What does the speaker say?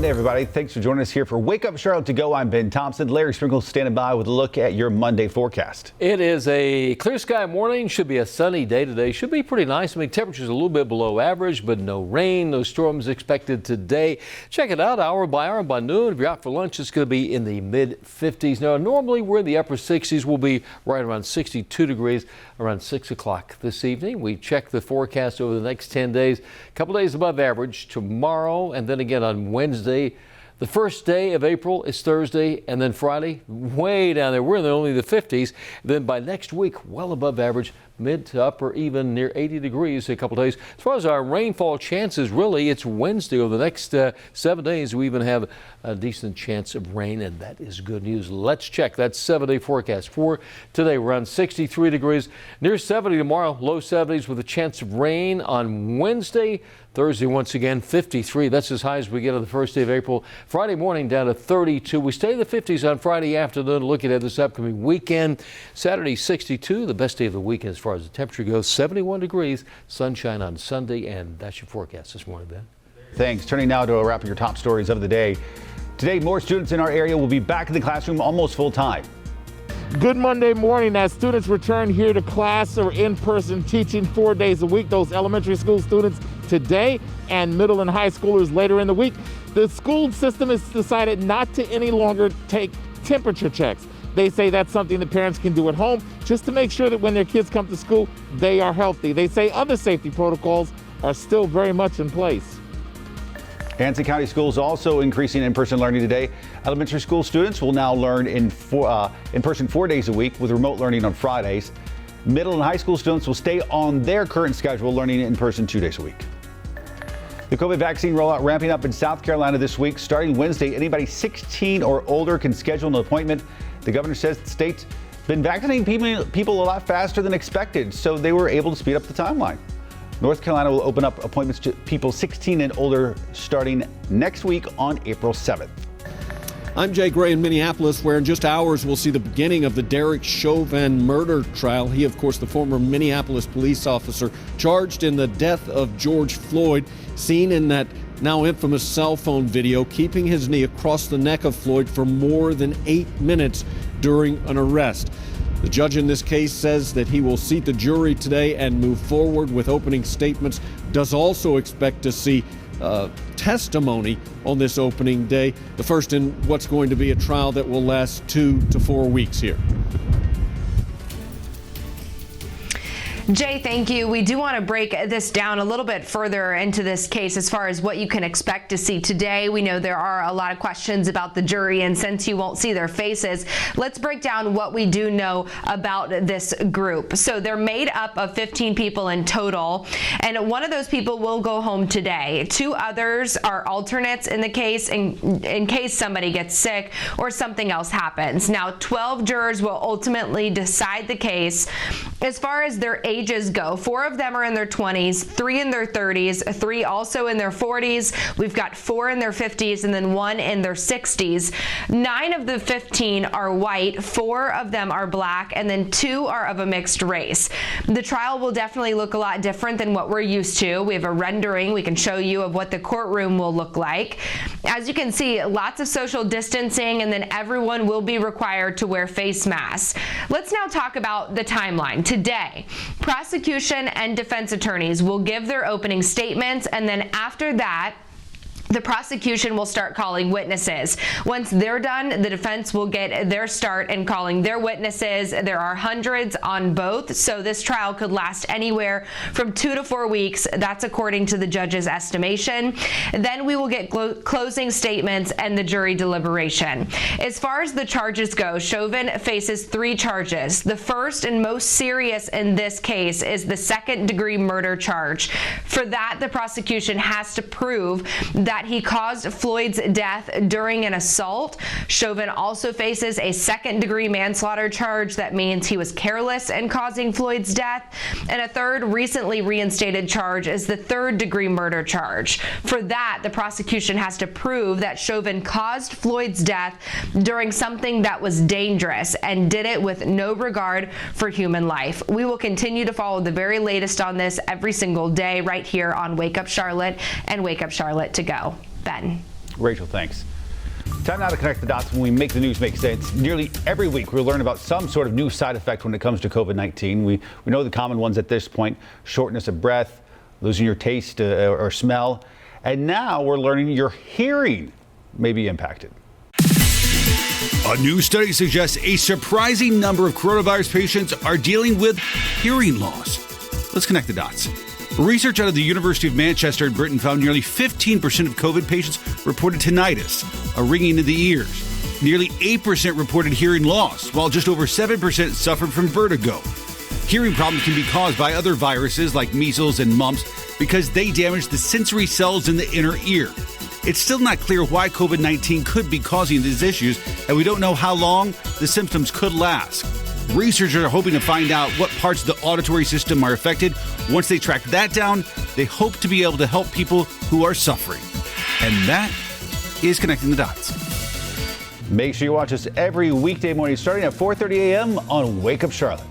Monday, everybody. Thanks for joining us here for Wake Up Charlotte to Go. I'm Ben Thompson. Larry Sprinkle standing by with a look at your Monday forecast. It is a clear sky morning. Should be a sunny day today. Should be pretty nice. I mean, temperatures a little bit below average, but no rain, no storms expected today. Check it out hour by hour. By noon, if you're out for lunch, it's going to be in the mid 50s. Now, normally we're in the upper 60s. We'll be right around 62 degrees around 6 o'clock this evening. We check the forecast over the next 10 days. A couple days above average tomorrow, and then again on Wednesday. The first day of April is Thursday, and then Friday, way down there. We're in only the 50s. Then by next week, well above average, mid to upper, even near 80 degrees a couple days. As far as our rainfall chances, really, it's Wednesday. Over the next 7 days, we even have a decent chance of rain, and that is good news. Let's check that 7-day forecast. For today, we're around 63 degrees, near 70 tomorrow, low 70s with a chance of rain on Wednesday. Thursday, once again, 53. That's as high as we get on the first day of April. Friday morning down to 32. We stay in the 50s on Friday afternoon. Looking at this upcoming weekend. Saturday, 62. The best day of the weekend as far as the temperature goes. 71 degrees. Sunshine on Sunday. And that's your forecast this morning, Ben. Thanks. Turning now to a wrap of your top stories of the day. Today, more students in our area will be back in the classroom almost full time. Good Monday morning as students return here to class or in-person teaching 4 days a week. Those elementary school students today and middle and high schoolers later in the week. The school system has decided not to any longer take temperature checks. They say that's something that parents can do at home just to make sure that when their kids come to school, they are healthy. They say other safety protocols are still very much in place. Hanson County Schools also increasing in-person learning today. Elementary school students will now learn in person 4 days a week with remote learning on Fridays. Middle and high school students will stay on their current schedule, learning in person 2 days a week. The COVID vaccine rollout ramping up in South Carolina this week. Starting Wednesday, anybody 16 or older can schedule an appointment. The governor says the state's been vaccinating people a lot faster than expected, so they were able to speed up the timeline. North Carolina will open up appointments to people 16 and older starting next week on April 7th. I'm Jay Gray in Minneapolis, where in just hours we'll see the beginning of the Derek Chauvin murder trial. He, of course, the former Minneapolis police officer charged in the death of George Floyd, seen in that now infamous cell phone video, keeping his knee across the neck of Floyd for more than 8 minutes during an arrest. The judge in this case says that he will seat the jury today and move forward with opening statements. Does also expect to see testimony on this opening day, the first in what's going to be a trial that will last 2 to 4 weeks here. Jay, thank you. We do want to break this down a little bit further into this case as far as what you can expect to see today. We know there are a lot of questions about the jury, and since you won't see their faces, let's break down what we do know about this group. So they're made up of 15 people in total, and one of those people will go home today. 2 others are alternates in the case in case somebody gets sick or something else happens. Now, 12 jurors will ultimately decide the case. As far as their ages go, 4 of them are in their 20s, 3 in their 30s, 3 also in their 40s. We've got 4 in their 50s and then 1 in their 60s. 9 of the 15 are white, 4 of them are black, and then 2 are of a mixed race. The trial will definitely look a lot different than what we're used to. We have a rendering we can show you of what the courtroom will look like. As you can see, lots of social distancing, and then everyone will be required to wear face masks. Let's now talk about the timeline. Today, prosecution and defense attorneys will give their opening statements, and then after that, the prosecution will start calling witnesses. Once they're done, the defense will get their start in calling their witnesses. There are hundreds on both, so this trial could last anywhere from 2 to 4 weeks. That's according to the judge's estimation. Then we will get closing statements and the jury deliberation. As far as the charges go, Chauvin faces 3 charges. The first and most serious in this case is the second-degree murder charge. For that, the prosecution has to prove that he caused Floyd's death during an assault. Chauvin also faces a second-degree manslaughter charge. That means he was careless in causing Floyd's death. And a third recently reinstated charge is the third-degree murder charge. For that, the prosecution has to prove that Chauvin caused Floyd's death during something that was dangerous and did it with no regard for human life. We will continue to follow the very latest on this every single day right here on Wake Up Charlotte and Wake Up Charlotte to Go. Ben. Rachel, thanks. Time now to connect the dots when we make the news make sense. Nearly every week we'll learn about some sort of new side effect when it comes to COVID-19. We know the common ones at this point: shortness of breath, losing your taste or smell. And now we're learning your hearing may be impacted. A new study suggests a surprising number of coronavirus patients are dealing with hearing loss. Let's connect the dots. Research out of the University of Manchester in Britain found nearly 15% of COVID patients reported tinnitus, a ringing in the ears. Nearly 8% reported hearing loss, while just over 7% suffered from vertigo. Hearing problems can be caused by other viruses like measles and mumps because they damage the sensory cells in the inner ear. It's still not clear why COVID-19 could be causing these issues, and we don't know how long the symptoms could last. Researchers are hoping to find out what parts of the auditory system are affected. Once they track that down, they hope to be able to help people who are suffering. And that is Connecting the Dots. Make sure you watch us every weekday morning starting at 4:30 a.m. on Wake Up Charlotte.